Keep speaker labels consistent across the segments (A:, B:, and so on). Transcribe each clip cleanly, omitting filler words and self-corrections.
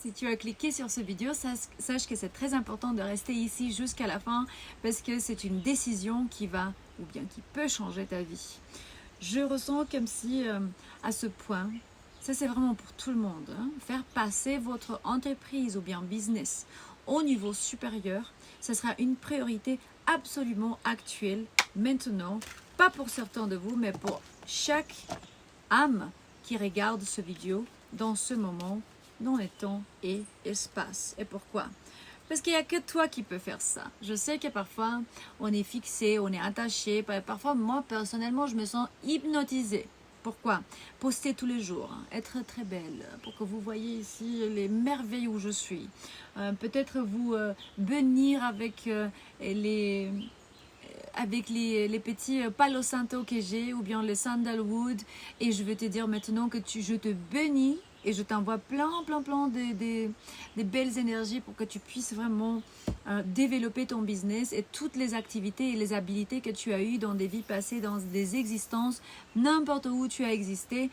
A: Si tu as cliqué sur cette vidéo, sache que c'est très important de rester ici jusqu'à la fin parce que c'est une décision qui va ou bien qui peut changer ta vie. Je ressens comme si à ce point, ça c'est vraiment pour tout le monde, hein, faire passer votre entreprise ou bien business au niveau supérieur, ce sera une priorité absolument actuelle maintenant, pas pour certains de vous, mais pour chaque âme qui regarde cette vidéo dans ce moment, dans le temps et espace. Et pourquoi? Parce qu'il n'y a que toi qui peux faire ça. Je sais que parfois, on est fixé, on est attaché. Parfois, moi, personnellement, je me sens hypnotisée. Pourquoi? Poster tous les jours, être très belle, pour que vous voyez ici les merveilles où je suis. Peut-être vous bénir avec les petits palo santo que j'ai ou bien le sandalwood, et je veux te dire maintenant que je te bénis et je t'envoie plein des belles énergies pour que tu puisses vraiment développer ton business et toutes les activités et les habilités que tu as eues dans des vies passées, dans des existences, n'importe où tu as existé,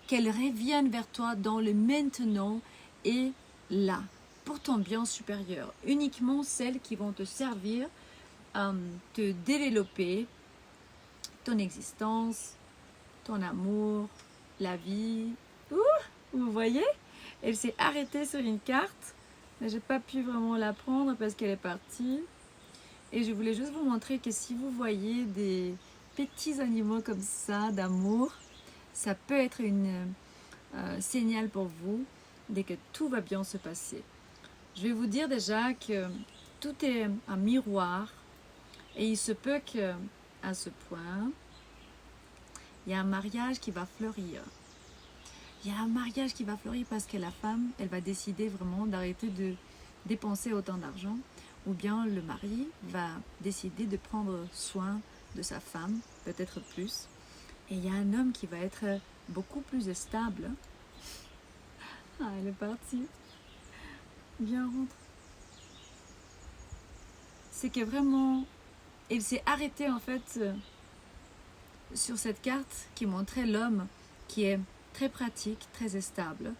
A: qu'elles reviennent vers toi dans le maintenant et là, pour ton bien supérieur. Uniquement celles qui vont te servir te développer ton existence, ton amour, la vie. Vous voyez, elle s'est arrêtée sur une carte, mais j'ai pas pu vraiment la prendre parce qu'elle est partie. Et je voulais juste vous montrer que si vous voyez des petits animaux comme ça d'amour, ça peut être un signal pour vous dès que tout va bien se passer. Je vais vous dire déjà que tout est un miroir. Et il se peut qu'à ce point, il y a un mariage qui va fleurir. Il y a un mariage qui va fleurir parce que la femme, elle va décider vraiment d'arrêter de dépenser autant d'argent. Ou bien le mari va décider de prendre soin de sa femme, peut-être plus. Et il y a un homme qui va être beaucoup plus stable. Ah, elle est partie. Viens, rentre. C'est que vraiment... il s'est arrêté en fait sur cette carte qui montrait l'homme qui est très pratique, très stable,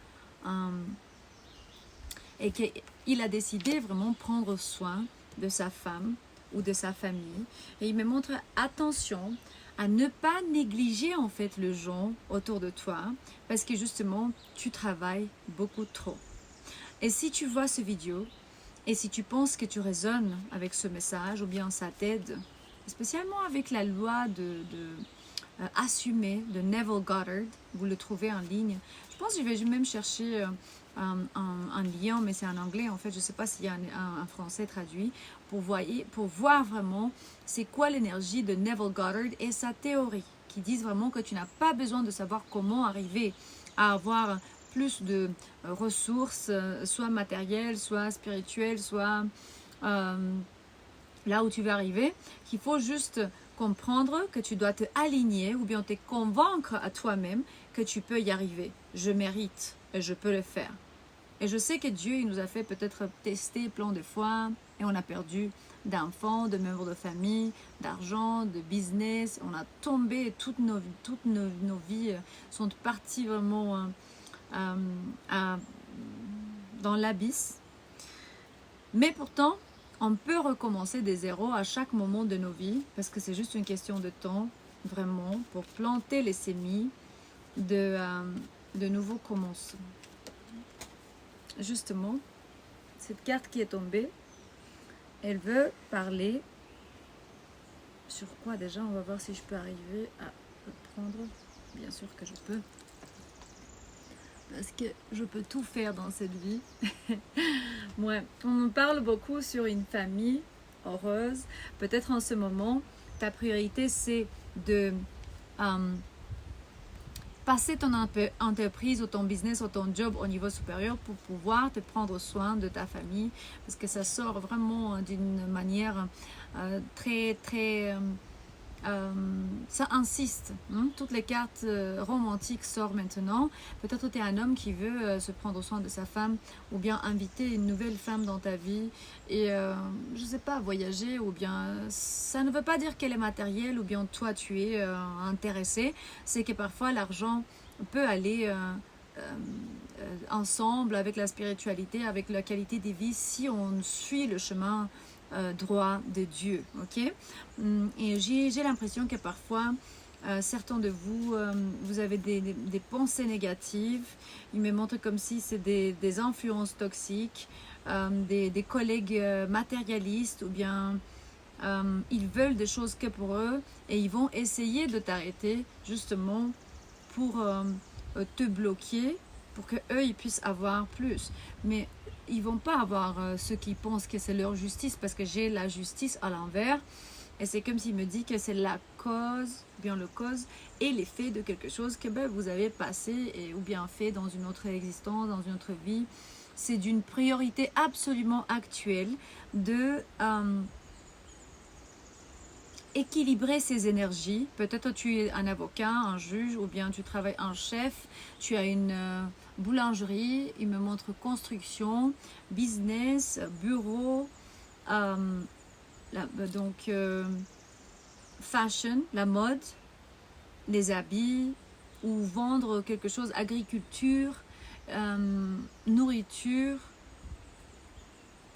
A: et qu'il a décidé vraiment prendre soin de sa femme ou de sa famille. Et il me montre attention à ne pas négliger en fait le gens autour de toi parce que justement tu travailles beaucoup trop. Et si tu vois cette vidéo, et si tu penses que tu résonnes avec ce message ou bien ça t'aide, spécialement avec la loi assumer de Neville Goddard, vous le trouvez en ligne. Je pense que je vais même chercher un lien, mais c'est en anglais en fait, je ne sais pas s'il y a un français traduit, pour voir vraiment c'est quoi l'énergie de Neville Goddard et sa théorie, qui disent vraiment que tu n'as pas besoin de savoir comment arriver à avoir plus de ressources, soit matérielles, soit spirituelles, soit là où tu veux arriver, qu'il faut juste comprendre que tu dois te aligner ou bien te convaincre à toi-même que tu peux y arriver. Je mérite et je peux le faire. Et je sais que Dieu, il nous a fait peut-être tester plein de fois et on a perdu d'enfants, de membres de famille, d'argent, de business. On a tombé, toutes nos vies sont parties vraiment dans l'abysse. Mais pourtant, on peut recommencer des zéros à chaque moment de nos vies parce que c'est juste une question de temps, vraiment, pour planter les semis de nouveaux commencements. Justement, cette carte qui est tombée, elle veut parler sur quoi déjà? On va voir si je peux arriver à le prendre. Bien sûr que je peux. Parce que je peux tout faire dans cette vie. Ouais, on me parle beaucoup sur une famille heureuse. Peut-être en ce moment, ta priorité c'est de passer ton entreprise ou ton business ou ton job au niveau supérieur pour pouvoir te prendre soin de ta famille. Parce que ça sort vraiment d'une manière très ça insiste, hein? Toutes les cartes romantiques sortent maintenant. Peut-être que tu es un homme qui veut se prendre soin de sa femme ou bien inviter une nouvelle femme dans ta vie et je sais pas, voyager, ou bien ça ne veut pas dire qu'elle est matérielle ou bien toi tu es intéressé. C'est que parfois l'argent peut aller ensemble avec la spiritualité, avec la qualité de vie, si on suit le chemin droit de Dieu. Ok. Et j'ai l'impression que parfois, certains de vous, vous avez des pensées négatives. Il me montre comme si c'est des influences toxiques, des collègues matérialistes, ou bien ils veulent des choses que pour eux, et ils vont essayer de t'arrêter justement pour te bloquer, pour que eux ils puissent avoir plus. Mais ils vont pas avoir ce qu'ils pensent que c'est leur justice, parce que j'ai la justice à l'envers. Et c'est comme s'il me dit que c'est la cause, bien le cause et l'effet de quelque chose que vous avez passé ou bien fait dans une autre existence, dans une autre vie. C'est d'une priorité absolument actuelle de équilibrer ses énergies. Peut-être tu es un avocat, un juge, ou bien tu travailles en chef, tu as une boulangerie, il me montre construction, business, bureau, fashion, la mode, les habits, ou vendre quelque chose, agriculture, nourriture.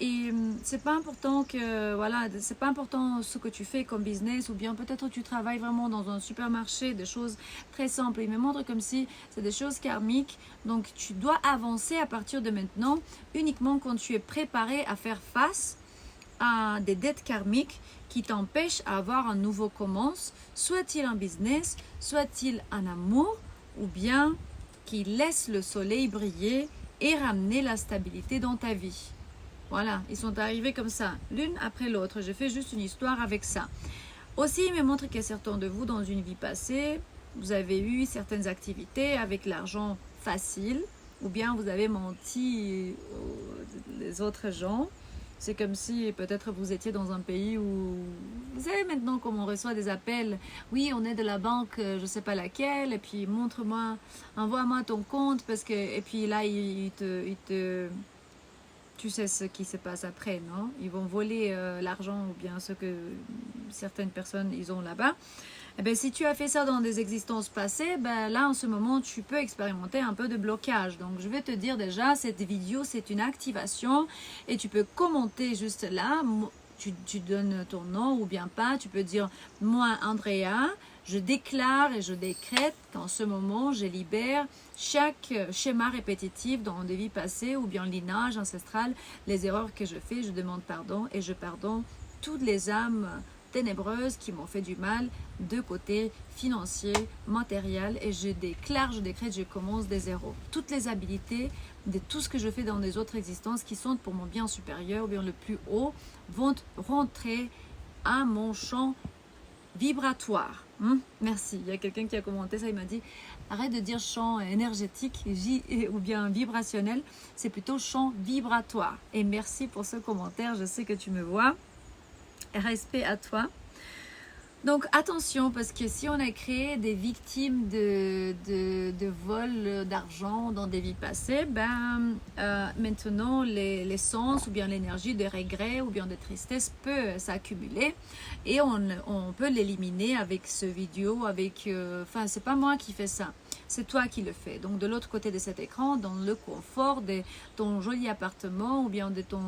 A: Et c'est pas important que, voilà, c'est pas important ce que tu fais comme business, ou bien peut-être tu travailles vraiment dans un supermarché, des choses très simples. Il me montre comme si c'est des choses karmiques, donc tu dois avancer à partir de maintenant, uniquement quand tu es préparé à faire face à des dettes karmiques qui t'empêchent à avoir un nouveau commence, soit-il un business, soit-il un amour, ou bien qui laisse le soleil briller et ramener la stabilité dans ta vie. Voilà, ils sont arrivés comme ça, l'une après l'autre. Je fais juste une histoire avec ça. Aussi, il me montre que certains de vous, dans une vie passée, vous avez eu certaines activités avec l'argent facile, ou bien vous avez menti aux autres gens. C'est comme si peut-être vous étiez dans un pays où, vous savez maintenant comment on reçoit des appels. Oui, on est de la banque, je ne sais pas laquelle, et puis montre-moi, envoie-moi ton compte, parce que, et puis là, il te tu sais ce qui se passe après, non? Ils vont voler l'argent, ou bien ce que certaines personnes ils ont là-bas. Eh bien, si tu as fait ça dans des existences passées, ben là, en ce moment, tu peux expérimenter un peu de blocage. Donc, je vais te dire déjà, cette vidéo, c'est une activation, et tu peux commenter juste là. Tu donnes ton nom ou bien pas. Tu peux dire, moi, Andrea, je déclare et je décrète qu'en ce moment, je libère chaque schéma répétitif dans des vies passées ou bien lignage ancestral, les erreurs que je fais, je demande pardon, et je pardonne toutes les âmes ténébreuses qui m'ont fait du mal de côté financier, matériel, et je déclare, je décrète, je commence des zéros. Toutes les habilités de tout ce que je fais dans les autres existences qui sont pour mon bien supérieur ou bien le plus haut vont rentrer à mon champ vibratoire. Merci. Il y a quelqu'un qui a commenté ça, il m'a dit arrête de dire champ énergétique ou bien vibrationnel, c'est plutôt champ vibratoire. Et merci pour ce commentaire, je sais que tu me vois. Respect à toi. Donc attention, parce que si on a créé des victimes de vol d'argent dans des vies passées, maintenant les sens ou bien l'énergie de regret ou bien de tristesse peut s'accumuler, et on peut l'éliminer avec ce vidéo, avec, c'est pas moi qui fais ça, c'est toi qui le fais. Donc de l'autre côté de cet écran, dans le confort de ton joli appartement ou bien de ton...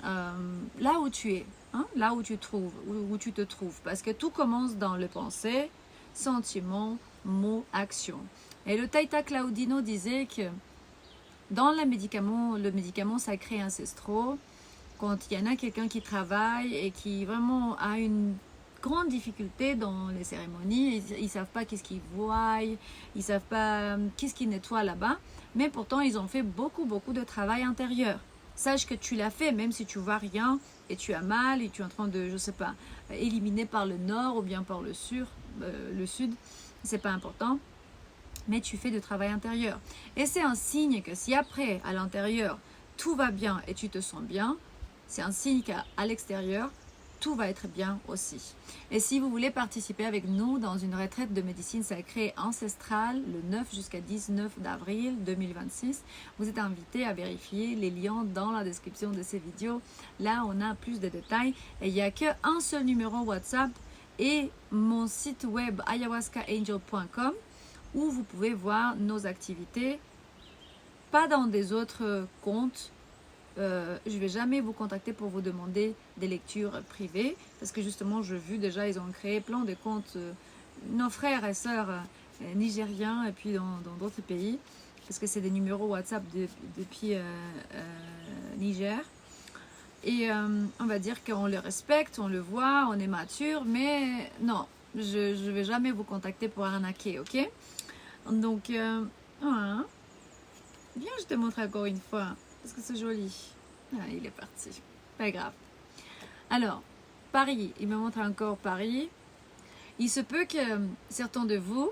A: là où tu es. Là où tu te trouves, parce que tout commence dans le pensée, sentiment, mot, action. Et le Taita Claudino disait que dans le médicament sacré ancestraux, quand il y en a quelqu'un qui travaille et qui vraiment a une grande difficulté dans les cérémonies, ils ne savent pas qu'est-ce qu'ils voient, ils ne savent pas qu'est-ce qu'ils nettoient là-bas, mais pourtant ils ont fait beaucoup de travail intérieur. Sache que tu l'as fait, même si tu vois rien et tu as mal et tu es en train de, je sais pas, éliminer par le nord ou bien par le sud, c'est pas important, mais tu fais du travail intérieur. Et c'est un signe que si après, à l'intérieur, tout va bien et tu te sens bien, c'est un signe qu'à l'extérieur, tout va être bien aussi. Et si vous voulez participer avec nous dans une retraite de médecine sacrée ancestrale le 9 jusqu'à 19 d'avril 2026, vous êtes invité à vérifier les liens dans la description de ces vidéos. Là, on a plus de détails. Et il n'y a qu'un seul numéro WhatsApp et mon site web ayahuascaangel.com où vous pouvez voir nos activités pas dans des autres comptes. Je ne vais jamais vous contacter pour vous demander des lectures privées parce que justement, j'ai vu déjà, ils ont créé plein de comptes, nos frères et sœurs nigériens et puis dans d'autres pays parce que c'est des numéros WhatsApp depuis Niger. Et on va dire qu'on le respecte, on le voit, on est mature, mais non, je ne vais jamais vous contacter pour arnaquer, ok? Donc, voilà. Viens, je te montre encore une fois. Parce que c'est joli. Ah, il est parti. Pas grave. Alors, Paris. Il me montre encore Paris. Il se peut que certains de vous,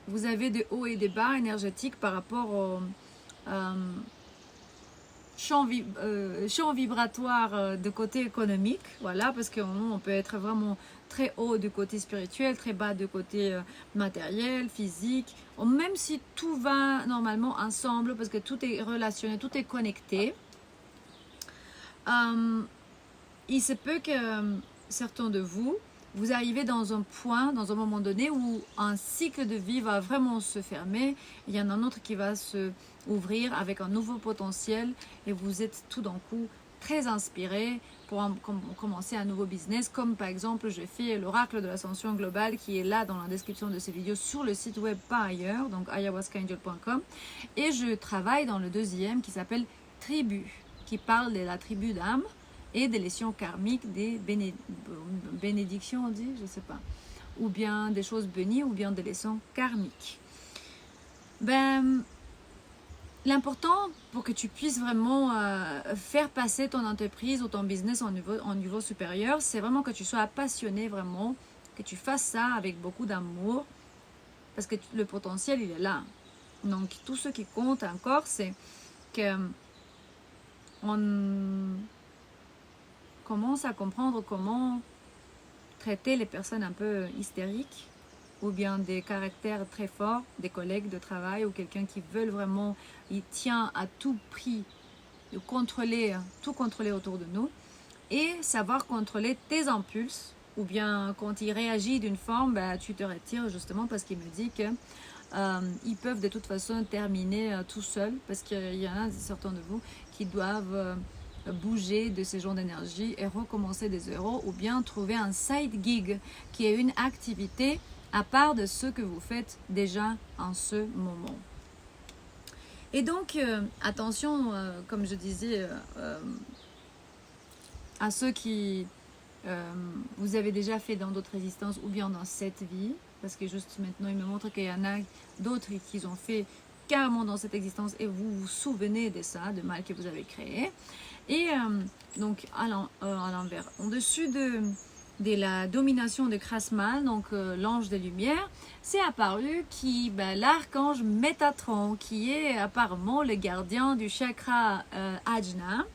A: vous avez des hauts et des bas énergétiques par rapport au champ vibratoire de côté économique. Voilà, parce qu'on peut être vraiment très haut du côté spirituel, très bas du côté matériel, physique. Même si tout va normalement ensemble, parce que tout est relationné, tout est connecté. Il se peut que certains de vous, vous arrivez dans un point, dans un moment donné où un cycle de vie va vraiment se fermer. Il y en a un autre qui va se ouvrir avec un nouveau potentiel et vous êtes tout d'un coup très inspiré pour commencer un nouveau business, comme par exemple je fais l'oracle de l'ascension globale qui est là dans la description de ces vidéos sur le site web pas ailleurs, donc ayahuascaangel.com, et je travaille dans le deuxième qui s'appelle Tribu, qui parle de la tribu d'âme et des lésions karmiques, des bénédictions on dit, je sais pas, ou bien des choses bénies ou bien des leçons karmiques. L'important pour que tu puisses vraiment faire passer ton entreprise ou ton business en niveau supérieur, c'est vraiment que tu sois passionné vraiment, que tu fasses ça avec beaucoup d'amour, parce que le potentiel, il est là. Donc, tout ce qui compte encore, c'est que on commence à comprendre comment traiter les personnes un peu hystériques, ou bien des caractères très forts, des collègues de travail ou quelqu'un qui veut vraiment, il tient à tout prix de contrôler, tout contrôler autour de nous, et savoir contrôler tes impulses, ou bien quand il réagit d'une forme, tu te retires justement parce qu'il me dit que ils peuvent de toute façon terminer tout seuls, parce qu'il y en a certains de vous qui doivent bouger de ces genres d'énergie et recommencer des euros, ou bien trouver un side gig qui est une activité à part de ce que vous faites déjà en ce moment. Et donc, attention, comme je disais, à ceux qui vous avez déjà fait dans d'autres résistances ou bien dans cette vie, parce que juste maintenant, il me montre qu'il y en a d'autres qui ont fait carrément dans cette existence et vous vous souvenez de ça, de mal que vous avez créé. Et donc, à l'envers, en-dessus de la domination de Krasmal, donc l'ange des lumières, c'est apparu l'archange Métatron, qui est apparemment le gardien du chakra Ajna,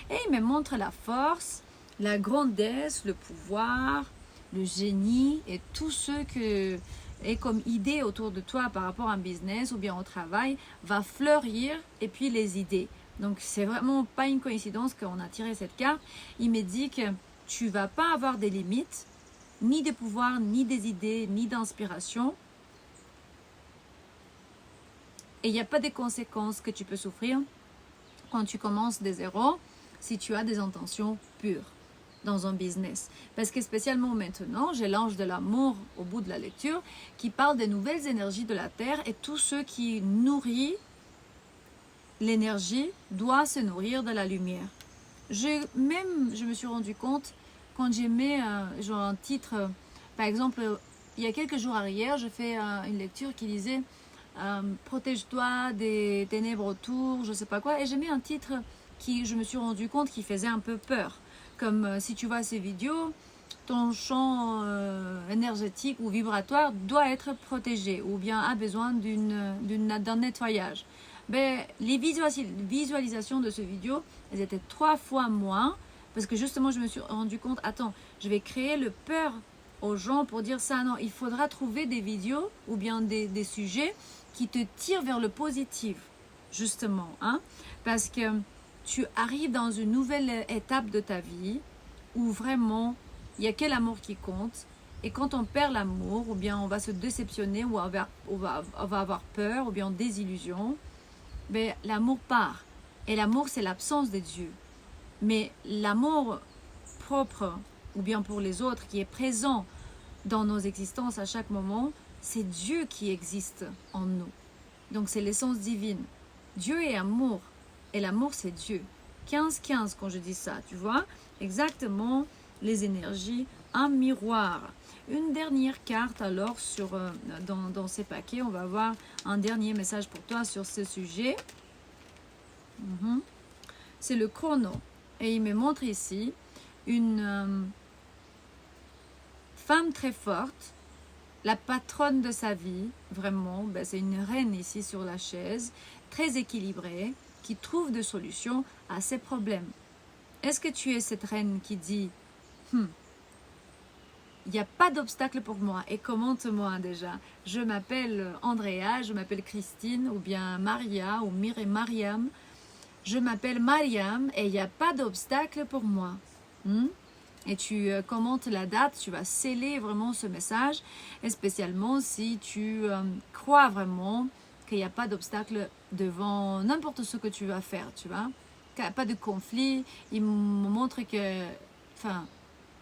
A: et il me montre la force, la grandesse, le pouvoir, le génie et tout ce que est comme idée autour de toi par rapport à un business ou bien au travail va fleurir, et puis les idées. Donc c'est vraiment pas une coïncidence qu'on a tiré cette carte. Il me dit que tu vas pas avoir des limites, ni de pouvoir, ni des idées, ni d'inspiration. Et il n'y a pas de conséquences que tu peux souffrir quand tu commences de zéro si tu as des intentions pures dans un business. Parce que spécialement maintenant, j'ai l'ange de l'amour au bout de la lecture qui parle des nouvelles énergies de la Terre, et tout ce qui nourrit l'énergie doit se nourrir de la lumière. Je me suis rendu compte quand j'ai mis genre un titre, par exemple, il y a quelques jours arrière, je fais une lecture qui disait protège-toi des ténèbres autour, je sais pas quoi, et j'ai mis un titre qui, je me suis rendu compte, qui faisait un peu peur. Comme si tu vois ces vidéos, ton champ énergétique ou vibratoire doit être protégé ou bien a besoin d'un nettoyage. Les visualisations de ce vidéo, elles étaient 3 fois moins, parce que justement je me suis rendu compte, attends, je vais créer le peur aux gens pour dire ça. Non, il faudra trouver des vidéos ou bien des sujets qui te tirent vers le positif, justement, hein, parce que tu arrives dans une nouvelle étape de ta vie où vraiment il n'y a que l'amour qui compte. Et quand on perd l'amour, ou bien on va se déceptionner, ou on va avoir peur, ou bien désillusion, ben, l'amour part. Et l'amour, c'est l'absence de Dieu. Mais l'amour propre, ou bien pour les autres, qui est présent dans nos existences à chaque moment, c'est Dieu qui existe en nous. Donc c'est l'essence divine. Dieu est amour. Et l'amour, c'est Dieu. 15-15 quand je dis ça, tu vois? Exactement les énergies, un miroir. Une dernière carte alors dans ces paquets. On va avoir un dernier message pour toi sur ce sujet. C'est le chrono. Et il me montre ici une femme très forte, la patronne de sa vie, vraiment, ben c'est une reine ici sur la chaise, très équilibrée, qui trouve des solutions à ses problèmes. Est-ce que tu es cette reine qui dit il n'y a pas d'obstacle pour moi, et commente-moi déjà. Je m'appelle Andrea, je m'appelle Christine, ou bien Maria, ou Mariam. Je m'appelle Mariam, et il n'y a pas d'obstacle pour moi. Et tu commentes la date, tu vas sceller vraiment ce message, et spécialement si tu crois vraiment qu'il n'y a pas d'obstacle devant n'importe ce que tu vas faire, tu vois. Qu'il n'y a pas de conflit. Il me montre que,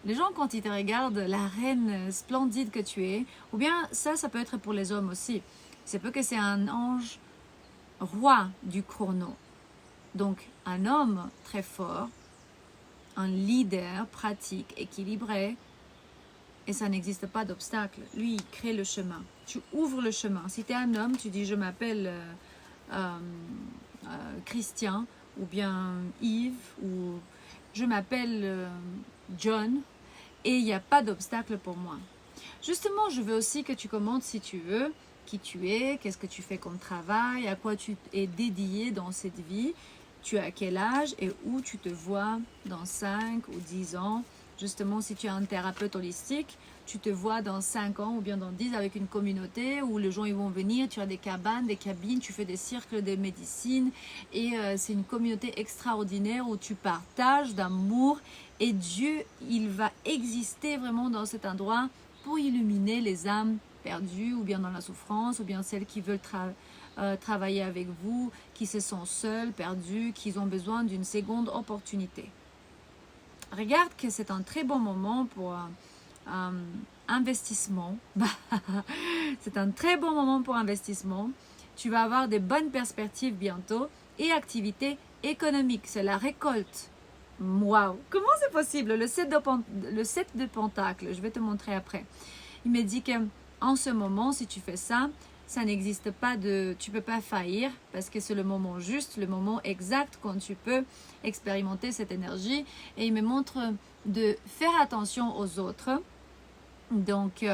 A: les gens quand ils te regardent, la reine splendide que tu es, ou bien ça peut être pour les hommes aussi. C'est peu que c'est un ange roi du chrono. Donc un homme très fort, un leader pratique, équilibré, et ça n'existe pas d'obstacle. Lui, il crée le chemin. Tu ouvres le chemin. Si tu es un homme, tu dis je m'appelle Christian, ou bien Yves, ou je m'appelle John, et il n'y a pas d'obstacle pour moi. Justement, je veux aussi que tu commentes, si tu veux, qui tu es, qu'est-ce que tu fais comme travail, à quoi tu es dédié dans cette vie, tu as quel âge et où tu te vois dans 5 ou 10 ans. Justement, si tu es un thérapeute holistique, tu te vois dans 5 ans ou bien dans 10 avec une communauté où les gens ils vont venir, tu as des cabanes, des cabines, tu fais des cercles de médecine et c'est une communauté extraordinaire où tu partages d'amour et Dieu, il va exister vraiment dans cet endroit pour illuminer les âmes perdues ou bien dans la souffrance ou bien celles qui veulent travailler avec vous, qui se sentent seuls, perdus, qui ont besoin d'une seconde opportunité. Regarde que c'est un très bon moment pour investissement. C'est un très bon moment pour investissement. Tu vas avoir des bonnes perspectives bientôt et activités économiques. C'est la récolte. Waouh! Comment c'est possible? Le 7 de Pentacle, je vais te montrer après. Il me dit qu'en ce moment, si tu fais ça, ça n'existe pas tu peux pas faillir parce que c'est le moment juste, le moment exact quand tu peux expérimenter cette énergie. Et il me montre de faire attention aux autres. Donc,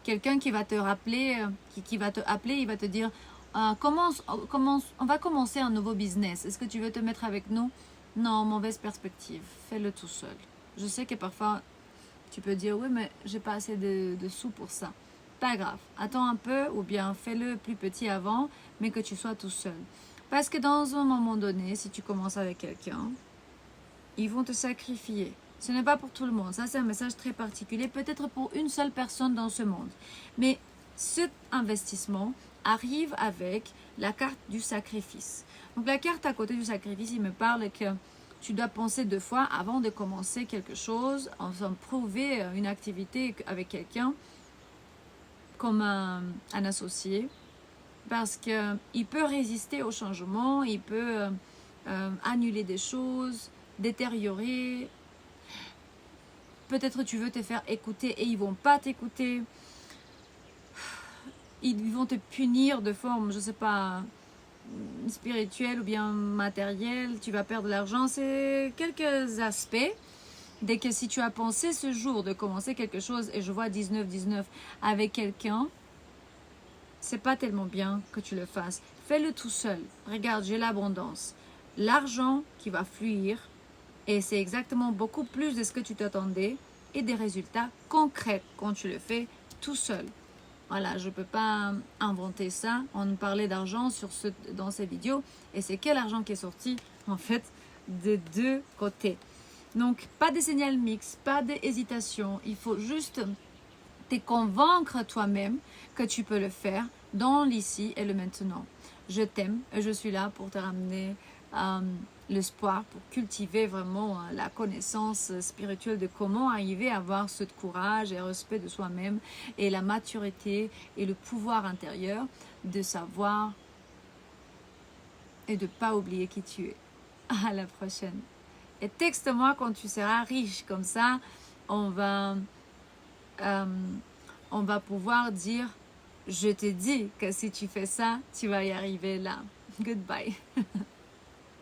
A: quelqu'un qui va te rappeler, qui va te appeler, il va te dire on va commencer un nouveau business. Est-ce que tu veux te mettre avec nous? Non, mauvaise perspective. Fais-le tout seul. Je sais que parfois, tu peux dire oui, mais j'ai pas assez de sous pour ça. Pas grave, attends un peu ou bien fais-le plus petit avant, mais que tu sois tout seul. Parce que dans un moment donné, si tu commences avec quelqu'un, ils vont te sacrifier. Ce n'est pas pour tout le monde. Ça, c'est un message très particulier, peut-être pour une seule personne dans ce monde. Mais cet investissement arrive avec la carte du sacrifice. Donc la carte à côté du sacrifice, il me parle que tu dois penser 2 fois avant de commencer quelque chose, enfin prouver une activité avec quelqu'un, comme un associé, parce qu'il peut résister au changement, il peut annuler des choses, détériorer. Peut-être tu veux te faire écouter et ils ne vont pas t'écouter. Ils vont te punir de forme, je ne sais pas, spirituelle ou bien matérielle. Tu vas perdre de l'argent. C'est quelques aspects. Dès que si tu as pensé ce jour de commencer quelque chose, et je vois 19-19 avec quelqu'un, c'est pas tellement bien que tu le fasses. Fais-le tout seul. Regarde, j'ai l'abondance. L'argent qui va fuir, et c'est exactement beaucoup plus de ce que tu t'attendais, et des résultats concrets quand tu le fais tout seul. Voilà, je ne peux pas inventer ça. On parlait d'argent dans ces vidéos, et c'est quel argent qui est sorti, en fait, de 2 côtés. Donc, pas de signal mix, pas d'hésitation. Il faut juste te convaincre toi-même que tu peux le faire dans l'ici et le maintenant. je t'aime et je suis là pour te ramener l'espoir, pour cultiver vraiment la connaissance spirituelle de comment arriver à avoir ce courage et respect de soi-même et la maturité et le pouvoir intérieur de savoir et de ne pas oublier qui tu es. À la prochaine. Et texte-moi quand tu seras riche, comme ça on va pouvoir dire je te dis que si tu fais ça, tu vas y arriver là. Goodbye.